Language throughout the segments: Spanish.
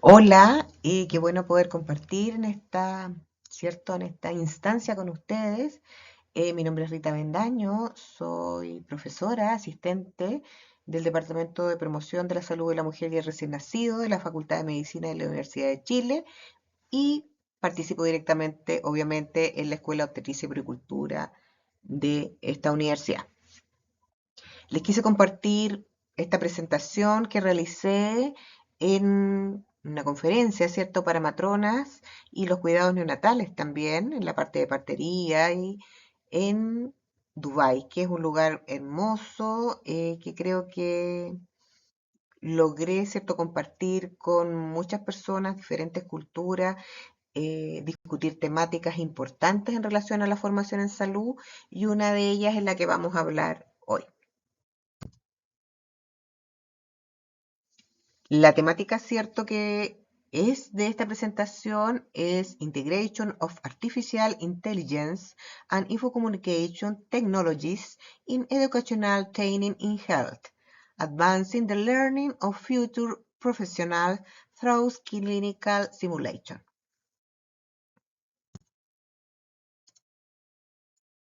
Hola, y qué bueno poder compartir en ¿cierto? En esta instancia con ustedes. Mi nombre es Rita Bendaño, soy profesora, asistente del Departamento de Promoción de la Salud de la Mujer y el Recién Nacido de la Facultad de Medicina de la Universidad de Chile y participo directamente, obviamente, en la Escuela de Obstetricia y Puericultura de esta universidad. Les quise compartir esta presentación que realicé en una conferencia, ¿cierto?, para matronas y los cuidados neonatales también, en la parte de partería y en Dubái, que es un lugar hermoso que creo que logré, ¿cierto?, compartir con muchas personas, diferentes culturas, discutir temáticas importantes en relación a la formación en salud y una de ellas es la que vamos a hablar hoy. La temática, cierto, que es de esta presentación es Integration of Artificial Intelligence and Infocommunication Technologies in Educational Training in Health, Advancing the Learning of Future Professionals Through Clinical Simulation.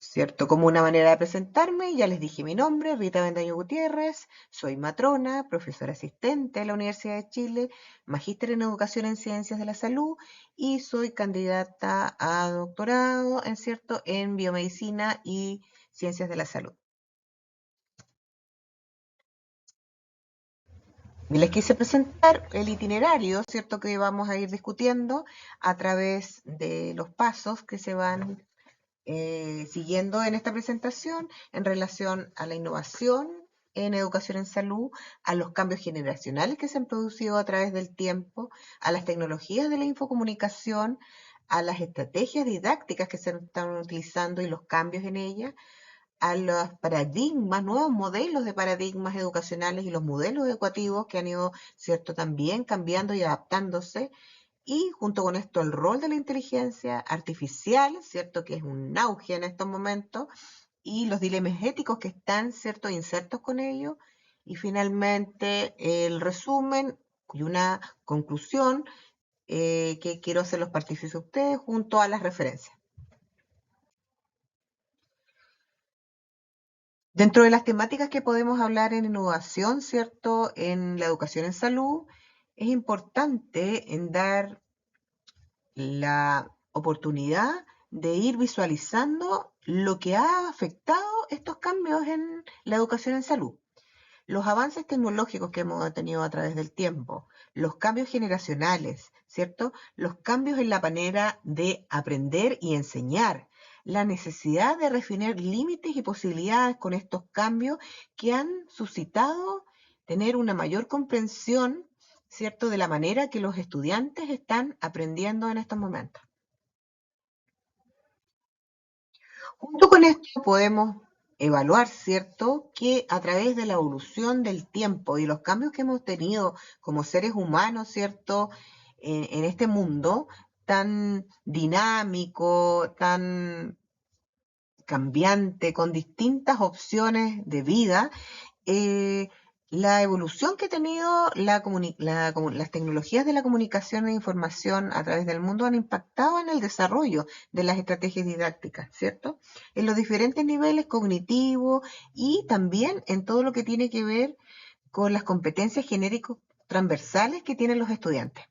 ¿Cierto? Como una manera de presentarme, ya les dije mi nombre, Rita Bendaño Gutiérrez, soy matrona, profesora asistente de la Universidad de Chile, magíster en Educación en Ciencias de la Salud y soy candidata a doctorado, ¿cierto?, en Biomedicina y Ciencias de la Salud. Y les quise presentar el itinerario, ¿cierto?, que vamos a ir discutiendo a través de los pasos que se van siguiendo en esta presentación en relación a la innovación en educación en salud, a los cambios generacionales que se han producido a través del tiempo, a las tecnologías de la infocomunicación, a las estrategias didácticas que se están utilizando y los cambios en ellas, a los paradigmas, nuevos modelos de paradigmas educacionales y los modelos educativos que han ido, ¿cierto?, también cambiando y adaptándose, y junto con esto, el rol de la inteligencia artificial, ¿cierto?, que es un auge en estos momentos, y los dilemas éticos que están, ¿cierto?, insertos con ello. Y finalmente, el resumen y una conclusión que quiero hacerlos partícipes a ustedes junto a las referencias. Dentro de las temáticas que podemos hablar en innovación, ¿cierto?, en la educación en salud, es importante en dar la oportunidad de ir visualizando lo que ha afectado estos cambios en la educación en salud. Los avances tecnológicos que hemos tenido a través del tiempo, los cambios generacionales, ¿cierto? Los cambios en la manera de aprender y enseñar, la necesidad de refinar límites y posibilidades con estos cambios que han suscitado tener una mayor comprensión, ¿cierto?, de la manera que los estudiantes están aprendiendo en estos momentos. Junto con esto podemos evaluar, ¿cierto?, que a través de la evolución del tiempo y los cambios que hemos tenido como seres humanos, ¿cierto?, en este mundo tan dinámico, tan cambiante, con distintas opciones de vida, eh, la evolución que ha tenido las tecnologías de la comunicación e información a través del mundo han impactado en el desarrollo de las estrategias didácticas, ¿cierto? En los diferentes niveles cognitivos y también en todo lo que tiene que ver con las competencias genéricos transversales que tienen los estudiantes.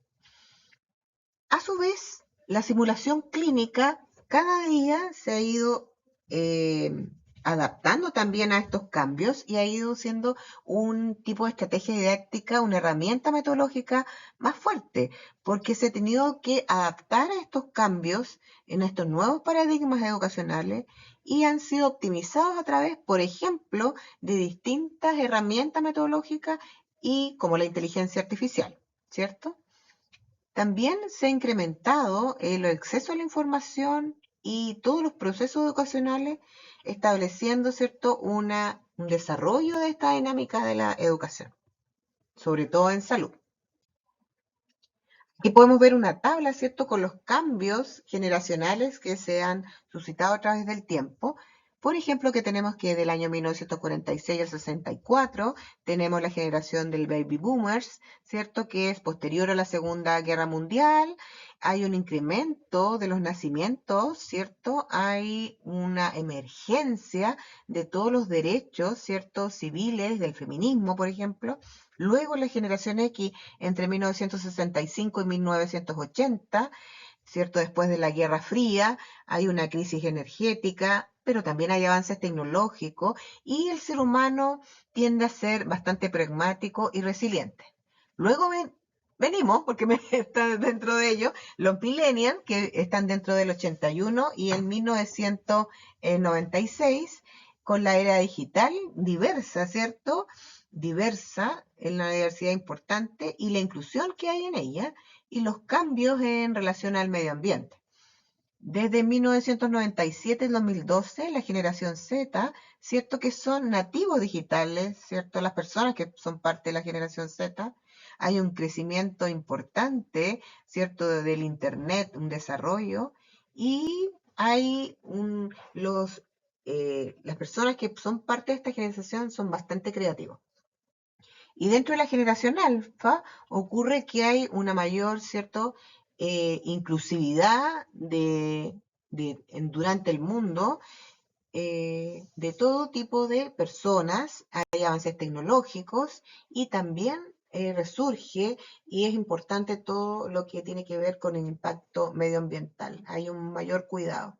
A su vez, la simulación clínica cada día se ha ido eh, adaptando también a estos cambios y ha ido siendo un tipo de estrategia didáctica, una herramienta metodológica más fuerte, porque se ha tenido que adaptar a estos cambios en estos nuevos paradigmas educacionales y han sido optimizados a través, por ejemplo, de distintas herramientas metodológicas y como la inteligencia artificial, ¿cierto? También se ha incrementado el acceso a la información y todos los procesos educacionales, estableciendo, ¿cierto?, un desarrollo de esta dinámica de la educación, sobre todo en salud. Aquí podemos ver una tabla, ¿cierto?, con los cambios generacionales que se han suscitado a través del tiempo, Por ejemplo, que tenemos que del año 1946 al 64 tenemos la generación del baby boomers, ¿cierto? Que es posterior a la Segunda Guerra Mundial. Hay un incremento de los nacimientos, ¿cierto? Hay una emergencia de todos los derechos, ¿cierto? Civiles, del feminismo, por ejemplo. Luego la generación X, entre 1965 y 1980, ¿cierto? Después de la Guerra Fría, hay una crisis energética, pero también hay avances tecnológicos y el ser humano tiende a ser bastante pragmático y resiliente. Luego venimos, porque está dentro de ellos, los millennials, que están dentro del 81 y el 1996, con la era digital diversa, ¿cierto? Diversa en la diversidad importante y la inclusión que hay en ella y los cambios en relación al medio ambiente. Desde 1997 al 2012, la generación Z, cierto que son nativos digitales, cierto, las personas que son parte de la generación Z, hay un crecimiento importante, cierto, del Internet, un desarrollo, y hay las personas que son parte de esta generación son bastante creativos. Y dentro de la generación alfa ocurre que hay una mayor, ¿cierto?, inclusividad durante el mundo de todo tipo de personas, hay avances tecnológicos y también resurge y es importante todo lo que tiene que ver con el impacto medioambiental. Hay un mayor cuidado.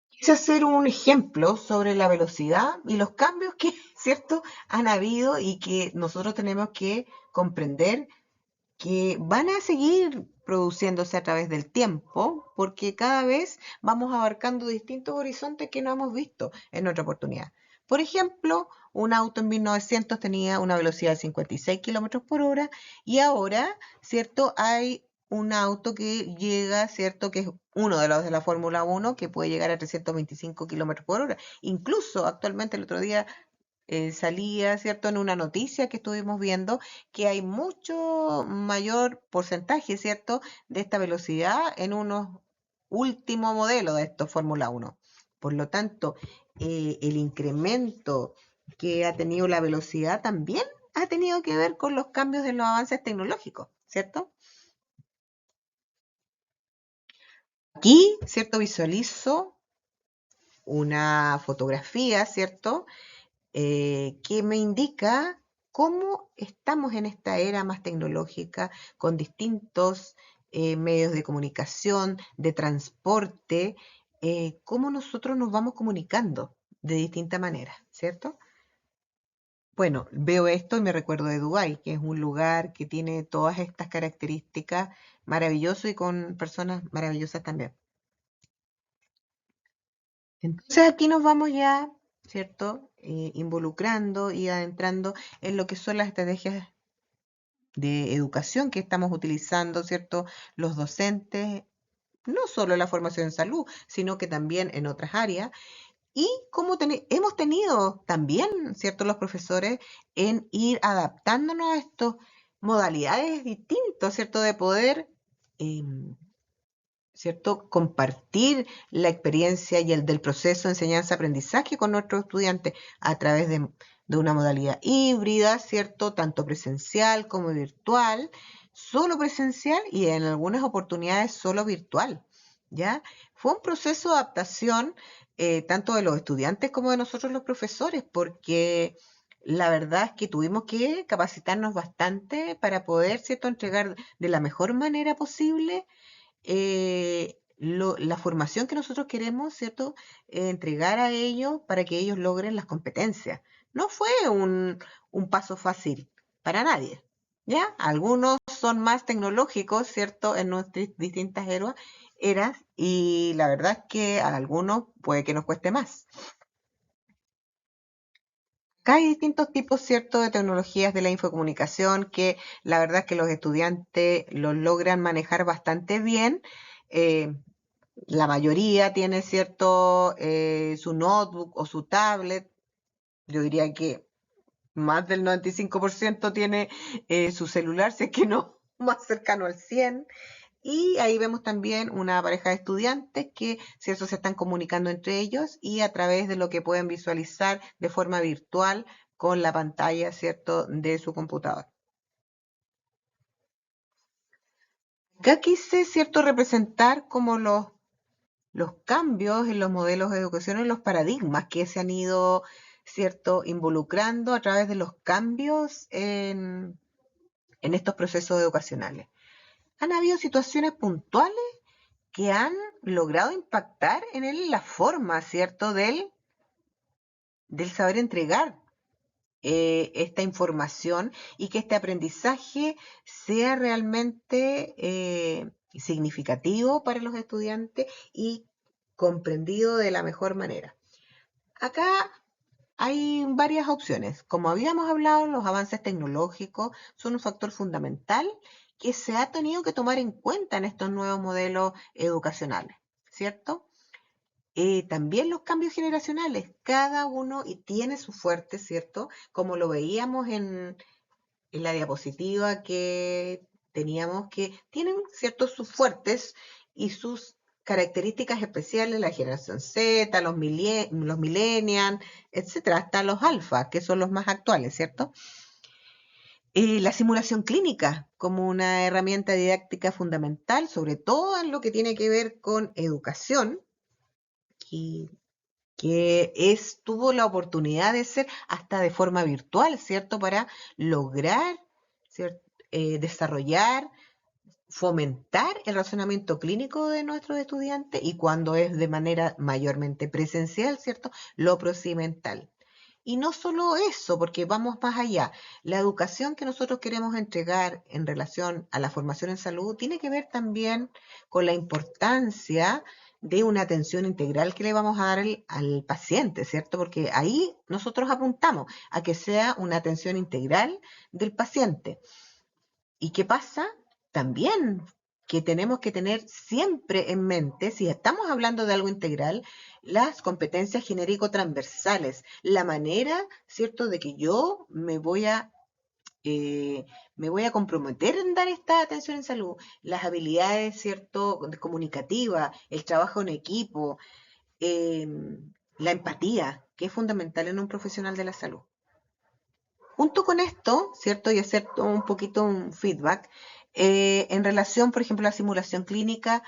Quise hacer un ejemplo sobre la velocidad y los cambios que, ¿cierto?, han habido y que nosotros tenemos que comprender que van a seguir produciéndose a través del tiempo, porque cada vez vamos abarcando distintos horizontes que no hemos visto en otra oportunidad. Por ejemplo, un auto en 1900 tenía una velocidad de 56 kilómetros por hora y ahora, ¿cierto? Hay un auto que llega, ¿cierto? Que es uno de los de la Fórmula 1 que puede llegar a 325 kilómetros por hora. Incluso actualmente el otro día salía, ¿cierto?, en una noticia que estuvimos viendo que hay mucho mayor porcentaje, ¿cierto?, de esta velocidad en unos últimos modelos de estos Fórmula 1. Por lo tanto, el incremento que ha tenido la velocidad también ha tenido que ver con los cambios de los avances tecnológicos, ¿cierto? Aquí, ¿cierto? Visualizo una fotografía, ¿cierto? Que me indica cómo estamos en esta era más tecnológica con distintos medios de comunicación, de transporte, cómo nosotros nos vamos comunicando de distinta manera, ¿cierto? Bueno, veo esto y me recuerdo de Dubái, que es un lugar que tiene todas estas características maravilloso y con personas maravillosas también. Entonces aquí nos vamos ya, ¿cierto? Involucrando y adentrando en lo que son las estrategias de educación que estamos utilizando, ¿cierto? Los docentes, no solo en la formación en salud, sino que también en otras áreas. Y cómo hemos tenido también, ¿cierto? Los profesores en ir adaptándonos a estas modalidades distintas, ¿cierto? De poder em, ¿cierto? Compartir la experiencia y el del proceso de enseñanza-aprendizaje con nuestros estudiantes a través de una modalidad híbrida, ¿cierto? Tanto presencial como virtual, solo presencial y en algunas oportunidades solo virtual, ¿ya? Fue un proceso de adaptación tanto de los estudiantes como de nosotros los profesores, porque la verdad es que tuvimos que capacitarnos bastante para poder, ¿cierto?, entregar de la mejor manera posible la formación que nosotros queremos, ¿cierto? Entregar a ellos para que ellos logren las competencias. No fue un paso fácil para nadie, ¿ya? Algunos son más tecnológicos, ¿cierto? En nuestras distintas eras y la verdad es que a algunos puede que nos cueste más. Acá hay distintos tipos, ¿cierto?, de tecnologías de la infocomunicación que la verdad es que los estudiantes los logran manejar bastante bien. Eh, la mayoría tiene cierto su notebook o su tablet. Yo diría que más del 95% tiene su celular, si es que no más cercano al 100%. Y ahí vemos también una pareja de estudiantes que, ¿cierto?, se están comunicando entre ellos y a través de lo que pueden visualizar de forma virtual con la pantalla, ¿cierto?, de su computador. Acá quise, ¿cierto?, representar como los cambios en los modelos de educación, en los paradigmas que se han ido, ¿cierto?, involucrando a través de los cambios en estos procesos educacionales. Han habido situaciones puntuales que han logrado impactar en él la forma, ¿cierto?, del saber entregar esta información y que este aprendizaje sea realmente significativo para los estudiantes y comprendido de la mejor manera. Acá hay varias opciones. Como habíamos hablado, los avances tecnológicos son un factor fundamental que se ha tenido que tomar en cuenta en estos nuevos modelos educacionales, ¿cierto? También los cambios generacionales, cada uno y tiene su fuerte, ¿cierto? Como lo veíamos en la diapositiva que teníamos, que tienen ciertos sus fuertes y sus características especiales, la generación Z, los millennials, etcétera, hasta los alfa, que son los más actuales, ¿cierto? La simulación clínica como una herramienta didáctica fundamental, sobre todo en lo que tiene que ver con educación, y tuvo la oportunidad de ser hasta de forma virtual, ¿cierto? Para lograr, ¿cierto?, desarrollar, fomentar el razonamiento clínico de nuestros estudiantes y cuando es de manera mayormente presencial, ¿cierto?, lo procedimental. Y no solo eso, porque vamos más allá. La educación que nosotros queremos entregar en relación a la formación en salud tiene que ver también con la importancia de una atención integral que le vamos a dar al paciente, ¿cierto? Porque ahí nosotros apuntamos a que sea una atención integral del paciente. ¿Y qué pasa? También que tenemos que tener siempre en mente, si estamos hablando de algo integral, las competencias genérico-transversales, la manera, ¿cierto?, de que yo me voy a comprometer en dar esta atención en salud, las habilidades, ¿cierto?, comunicativas, el trabajo en equipo, eh, la empatía, que es fundamental en un profesional de la salud. Junto con esto, ¿cierto? Y hacer un poquito un feedback, en relación, por ejemplo, a la simulación clínica,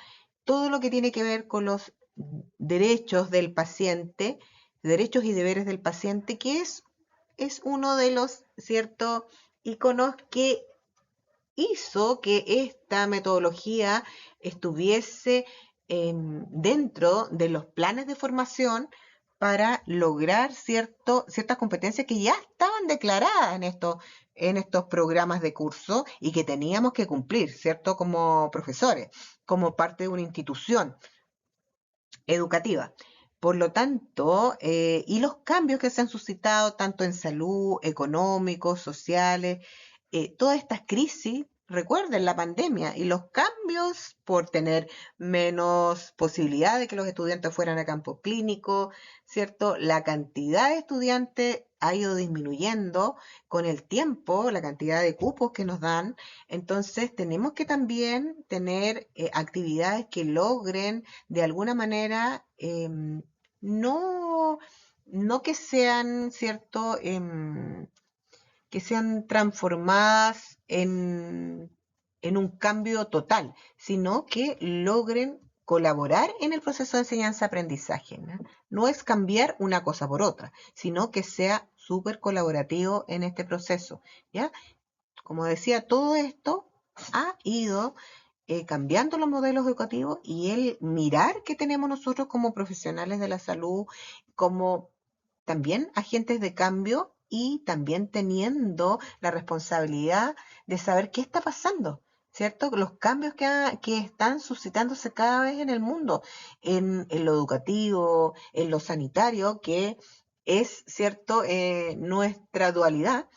todo lo que tiene que ver con los derechos del paciente, derechos y deberes del paciente, que es uno de los, ¿cierto?, iconos que hizo que esta metodología estuviese dentro de los planes de formación para lograr ciertas competencias que ya estaban declaradas en estos programas de curso y que teníamos que cumplir, ¿cierto? Como profesores, como parte de una institución educativa. Por lo tanto, y los cambios que se han suscitado tanto en salud, económicos, sociales, todas estas crisis, recuerden la pandemia y los cambios por tener menos posibilidad de que los estudiantes fueran a campos clínicos, ¿cierto? La cantidad de estudiantes ha ido disminuyendo con el tiempo, la cantidad de cupos que nos dan. Entonces, tenemos que también tener actividades que logren de alguna manera no, no que sean, ¿cierto?, que sean transformadas en un cambio total, sino que logren colaborar en el proceso de enseñanza-aprendizaje, ¿no? No es cambiar una cosa por otra, sino que sea súper colaborativo en este proceso, ¿ya? Como decía, todo esto ha ido cambiando los modelos educativos y el mirar que tenemos nosotros como profesionales de la salud, como también agentes de cambio y también teniendo la responsabilidad de saber qué está pasando, ¿cierto? Los cambios que están suscitándose cada vez en el mundo, en lo educativo, en lo sanitario, que es, ¿cierto?, nuestra dualidad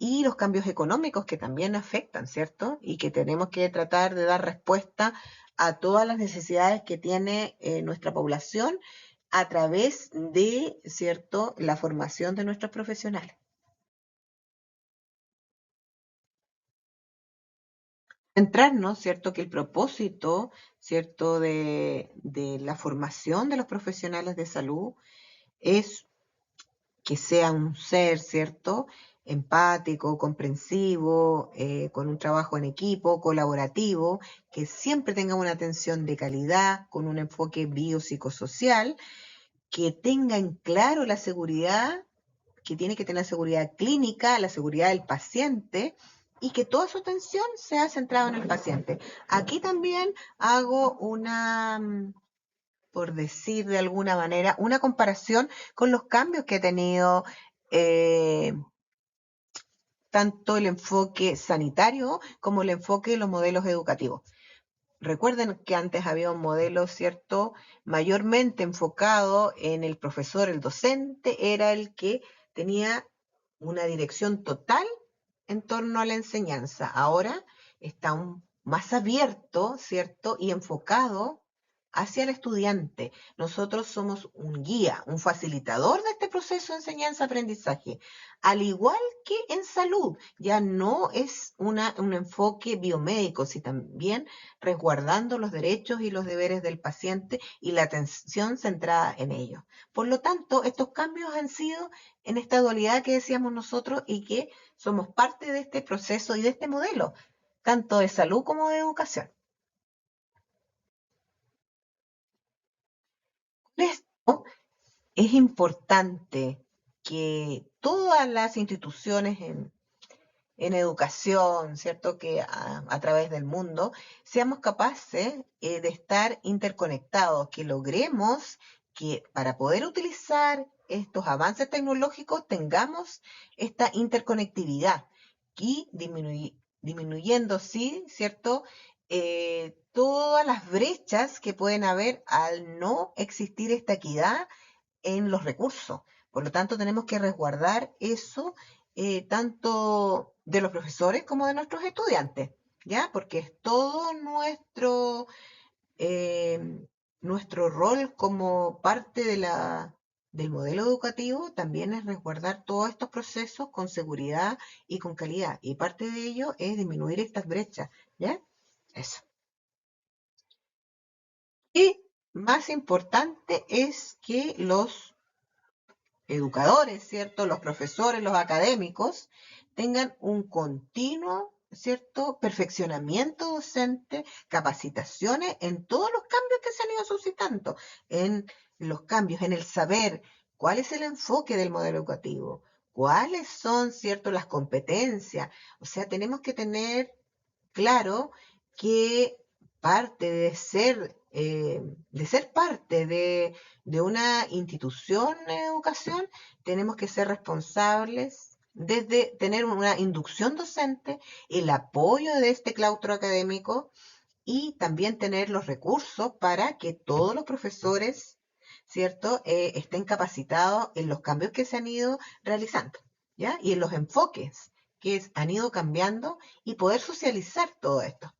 y los cambios económicos que también afectan, ¿cierto? Y que tenemos que tratar de dar respuesta a todas las necesidades que tiene nuestra población a través de, ¿cierto?, la formación de nuestros profesionales. centrarnos, ¿cierto? Que el propósito, ¿cierto? De la formación de los profesionales de salud es que sea un ser, ¿cierto? Empático, comprensivo, con un trabajo en equipo, colaborativo, que siempre tenga una atención de calidad, con un enfoque biopsicosocial, que tenga en claro la seguridad, que tiene que tener seguridad clínica, la seguridad del paciente, y que toda su atención sea centrada en el paciente. Aquí también hago por decir de alguna manera, una comparación con los cambios que ha tenido eh, tanto el enfoque sanitario como el enfoque de los modelos educativos. Recuerden que antes había un modelo, ¿cierto?, mayormente enfocado en el profesor, el docente, era el que tenía una dirección total en torno a la enseñanza. Ahora está más abierto, ¿cierto?, y enfocado hacia el estudiante. Nosotros somos un guía, un facilitador de este proceso de enseñanza-aprendizaje. Al igual que en salud, ya no es un enfoque biomédico, sino también resguardando los derechos y los deberes del paciente y la atención centrada en ellos. Por lo tanto, estos cambios han sido en esta dualidad que decíamos nosotros y que somos parte de este proceso y de este modelo, tanto de salud como de educación. Con esto es importante que todas las instituciones en educación, ¿cierto? Que a través del mundo seamos capaces de estar interconectados, que logremos que para poder utilizar estos avances tecnológicos tengamos esta interconectividad y disminuyendo, sí, ¿cierto? Todas las brechas que pueden haber al no existir esta equidad en los recursos. Por lo tanto, tenemos que resguardar eso tanto de los profesores como de nuestros estudiantes, ¿ya? Porque es todo nuestro rol como parte del modelo educativo, también es resguardar todos estos procesos con seguridad y con calidad. Y parte de ello es disminuir estas brechas, ¿ya? Eso. Y más importante es que los educadores, ¿cierto? Los profesores, los académicos, tengan un continuo, ¿cierto? Perfeccionamiento docente, capacitaciones en todos los cambios que se han ido suscitando, en los cambios, en el saber cuál es el enfoque del modelo educativo, cuáles son, ¿cierto?, las competencias. O sea, tenemos que tener claro que parte de ser parte de una institución de educación, tenemos que ser responsables desde tener una inducción docente, el apoyo de este claustro académico y también tener los recursos para que todos los profesores, ¿cierto?, estén capacitados en los cambios que se han ido realizando, ¿ya? Y en los enfoques que han ido cambiando y poder socializar todo esto.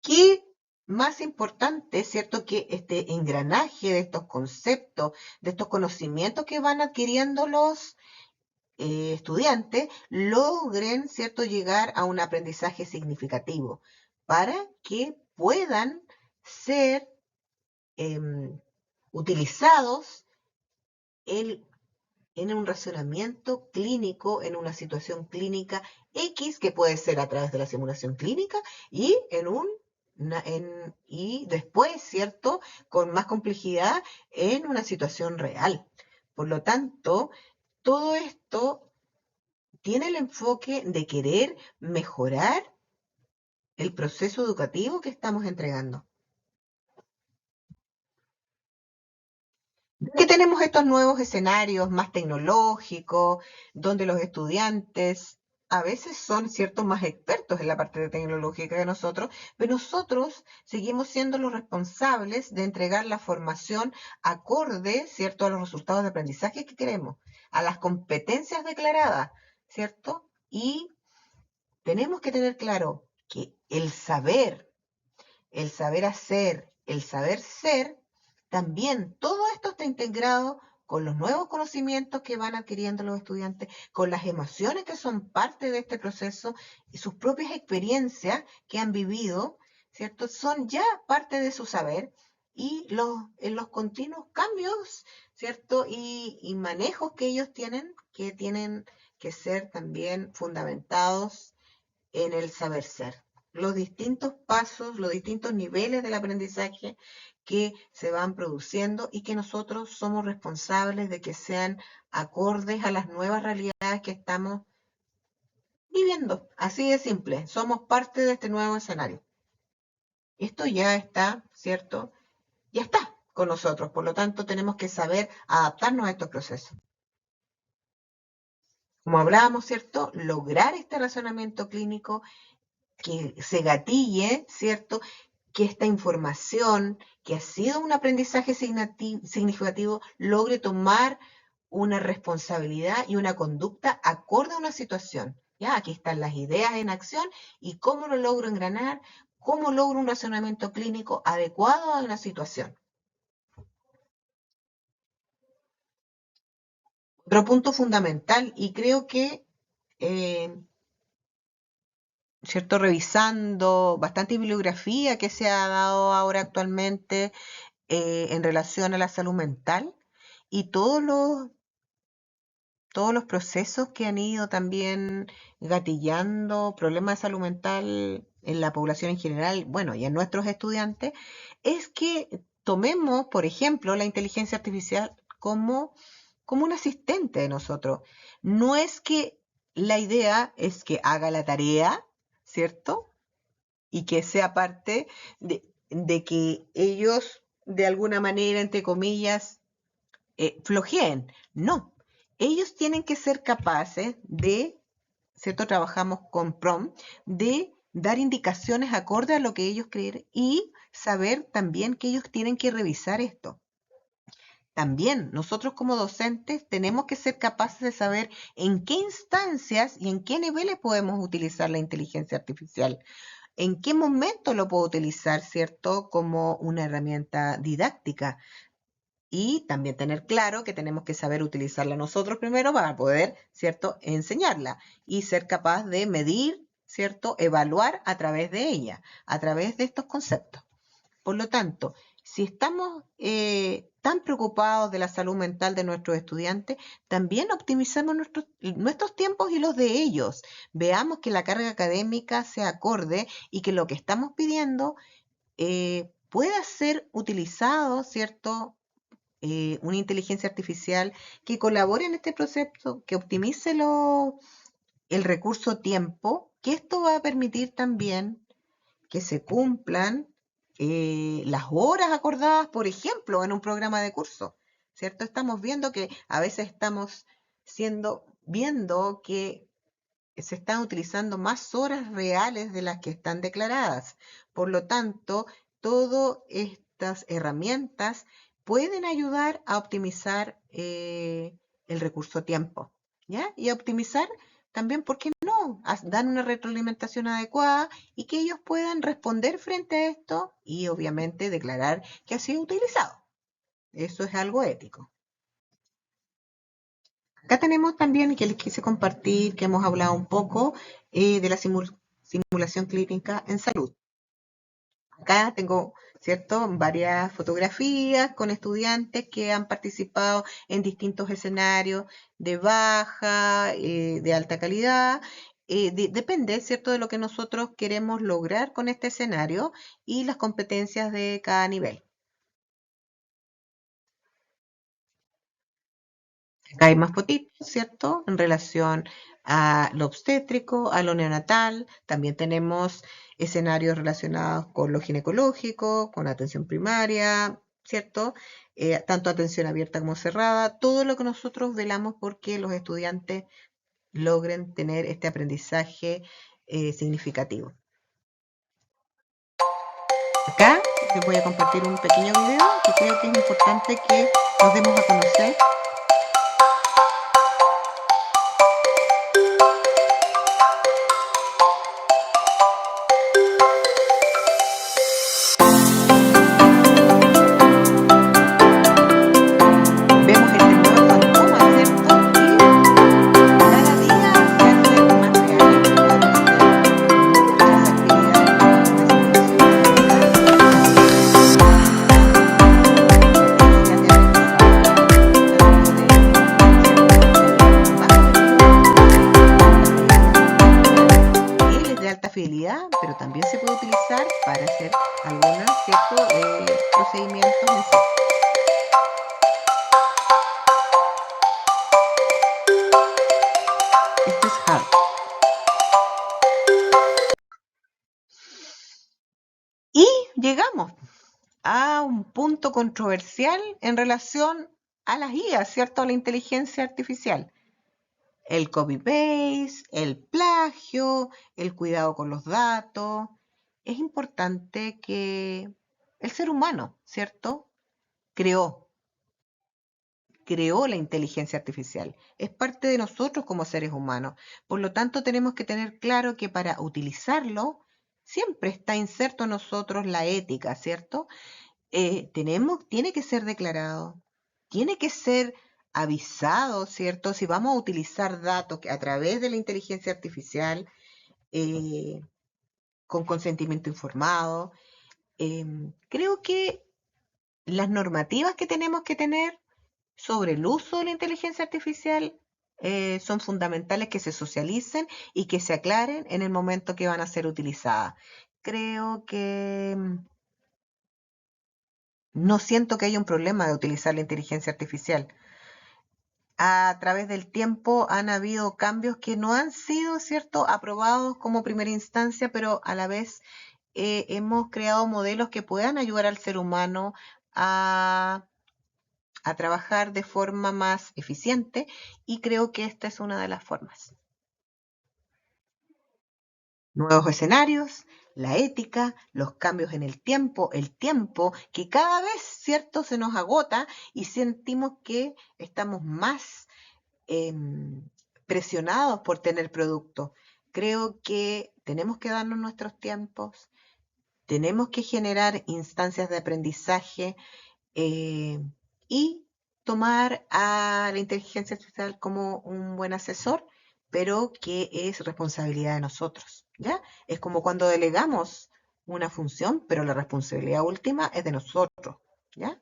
¿Qué más importante, cierto, que este engranaje de estos conceptos, de estos conocimientos que van adquiriendo los estudiantes, logren, cierto, llegar a un aprendizaje significativo para que puedan ser em, utilizados en, en un razonamiento clínico, en una situación clínica X, que puede ser a través de la simulación clínica, y y después, ¿cierto?, con más complejidad en una situación real. Por lo tanto, todo esto tiene el enfoque de querer mejorar el proceso educativo que estamos entregando. Que tenemos estos nuevos escenarios más tecnológicos, donde los estudiantes a veces son ciertos más expertos en la parte de tecnológica que nosotros, pero nosotros seguimos siendo los responsables de entregar la formación acorde, ¿cierto?, a los resultados de aprendizaje que queremos, a las competencias declaradas, ¿cierto? Y tenemos que tener claro que el saber hacer, el saber ser, también todo esto está integrado con los nuevos conocimientos que van adquiriendo los estudiantes, con las emociones que son parte de este proceso y sus propias experiencias que han vivido, ¿cierto? Son ya parte de su saber y en los continuos cambios, ¿cierto? Y manejos que ellos tienen que ser también fundamentados en el saber ser. Los distintos pasos, los distintos niveles del aprendizaje que se van produciendo y que nosotros somos responsables de que sean acordes a las nuevas realidades que estamos viviendo. Así de simple, somos parte de este nuevo escenario. Esto ya está, ¿cierto? Ya está con nosotros, por lo tanto tenemos que saber adaptarnos a estos procesos. Como hablábamos, ¿cierto? Lograr este razonamiento clínico que se gatille, ¿cierto? Que esta información, que ha sido un aprendizaje significativo, logre tomar una responsabilidad y una conducta acorde a una situación. Ya, aquí están las ideas en acción y cómo lo logro engranar, cómo logro un razonamiento clínico adecuado a una situación. Otro punto fundamental, y creo que ¿cierto? Revisando bastante bibliografía que se ha dado ahora actualmente en relación a la salud mental y todos los procesos que han ido también gatillando problemas de salud mental en la población en general, bueno, y en nuestros estudiantes, es que tomemos, por ejemplo, la inteligencia artificial como un asistente de nosotros. No es que la idea es que haga la tarea, ¿cierto? Y que sea parte de que ellos, de alguna manera, entre comillas, flojeen. No, ellos tienen que ser capaces de, ¿cierto? Trabajamos con PROM, de dar indicaciones acorde a lo que ellos creen y saber también que ellos tienen que revisar esto. También nosotros como docentes tenemos que ser capaces de saber en qué instancias y en qué niveles podemos utilizar la inteligencia artificial. ¿En qué momento lo puedo utilizar, cierto, como una herramienta didáctica? Y también tener claro que tenemos que saber utilizarla nosotros primero para poder, ¿cierto?, enseñarla y ser capaz de medir, ¿cierto?, evaluar a través de ella, a través de estos conceptos. Por lo tanto, si estamos tan preocupados de la salud mental de nuestros estudiantes, también optimicemos nuestros tiempos y los de ellos. Veamos que la carga académica sea acorde y que lo que estamos pidiendo pueda ser utilizado, ¿cierto? Una inteligencia artificial que colabore en este proceso, que optimice el recurso tiempo, que esto va a permitir también que se cumplan las horas acordadas, por ejemplo, en un programa de curso, ¿cierto? Estamos viendo que a veces estamos viendo que se están utilizando más horas reales de las que están declaradas. Por lo tanto, todas estas herramientas pueden ayudar a optimizar el recurso tiempo, ¿ya? Y a optimizar también, ¿por qué no? Dan una retroalimentación adecuada y que ellos puedan responder frente a esto y obviamente declarar que ha sido utilizado. Eso es algo ético. Acá tenemos también, que les quise compartir, que hemos hablado un poco de la simulación clínica en salud. Acá tengo, ¿cierto?, varias fotografías con estudiantes que han participado en distintos escenarios de baja, de alta calidad. Depende, ¿cierto?, de lo que nosotros queremos lograr con este escenario y las competencias de cada nivel. Acá hay más fotitos, ¿cierto? En relación a lo obstétrico, a lo neonatal. También tenemos escenarios relacionados con lo ginecológico, con atención primaria, ¿cierto? Tanto atención abierta como cerrada. Todo lo que nosotros velamos porque los estudiantes logren tener este aprendizaje significativo. Acá les voy a compartir un pequeño video que creo que es importante que nos demos a conocer. Vemos el fidelidad, pero también se puede utilizar para hacer algunos, ¿cierto?, procedimientos en sí. Esto es hard. Y llegamos a un punto controversial en relación a las IA, ¿cierto?, a la inteligencia artificial. El copy-paste, el plagio, el cuidado con los datos. Es importante que el ser humano, ¿cierto?, creó la inteligencia artificial. Es parte de nosotros como seres humanos. Por lo tanto, tenemos que tener claro que para utilizarlo siempre está inserto en nosotros la ética, ¿cierto? Tiene que ser declarado, tiene que ser avisado, ¿cierto? Si vamos a utilizar datos a través de la inteligencia artificial, eh, con consentimiento informado, creo que las normativas que tenemos que tener sobre el uso de la inteligencia artificial son fundamentales que se socialicen y que se aclaren en el momento que van a ser utilizadas. Creo que no siento que haya un problema de utilizar la inteligencia artificial. A través del tiempo han habido cambios que no han sido, ¿cierto?, aprobados como primera instancia, pero a la vez hemos creado modelos que puedan ayudar al ser humano a trabajar de forma más eficiente, y creo que esta es una de las formas. Nuevos escenarios, la ética, los cambios en el tiempo que cada vez, ¿cierto?, se nos agota y sentimos que estamos más presionados por tener producto. Creo que tenemos que darnos nuestros tiempos, tenemos que generar instancias de aprendizaje y tomar a la inteligencia artificial como un buen asesor, pero que es responsabilidad de nosotros, ¿ya? Es como cuando delegamos una función, pero la responsabilidad última es de nosotros, ¿ya?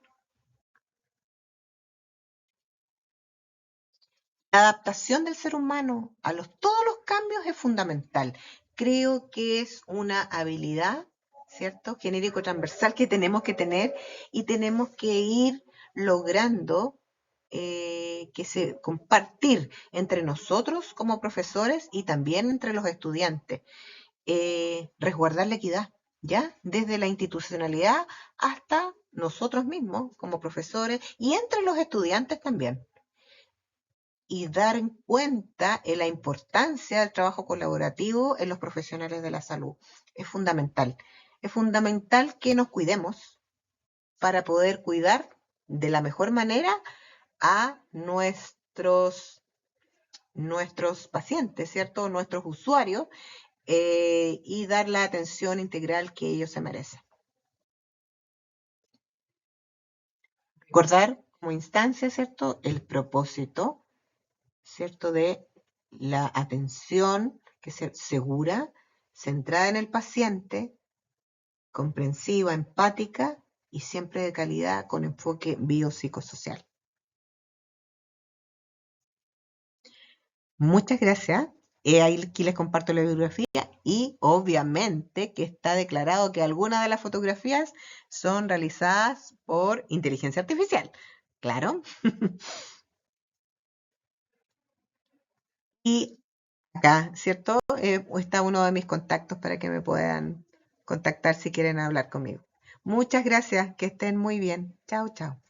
La adaptación del ser humano a todos los cambios es fundamental. Creo que es una habilidad, ¿cierto?, genérico transversal que tenemos que tener, y tenemos que ir logrando compartir entre nosotros como profesores y también entre los estudiantes, resguardar la equidad, ¿ya? Desde la institucionalidad hasta nosotros mismos como profesores y entre los estudiantes también, y dar en cuenta la importancia del trabajo colaborativo en los profesionales de la salud. Es fundamental. Es fundamental que nos cuidemos para poder cuidar de la mejor manera a nuestros pacientes, ¿cierto?, nuestros usuarios, y dar la atención integral que ellos se merecen. Recordar como instancia, ¿cierto?, el propósito, ¿cierto?, de la atención que sea segura, centrada en el paciente, comprensiva, empática y siempre de calidad, con enfoque biopsicosocial. Muchas gracias. Aquí les comparto la bibliografía, y obviamente que está declarado que algunas de las fotografías son realizadas por inteligencia artificial. Claro. Y acá, ¿cierto?, está uno de mis contactos para que me puedan contactar si quieren hablar conmigo. Muchas gracias, que estén muy bien. Chao, chao.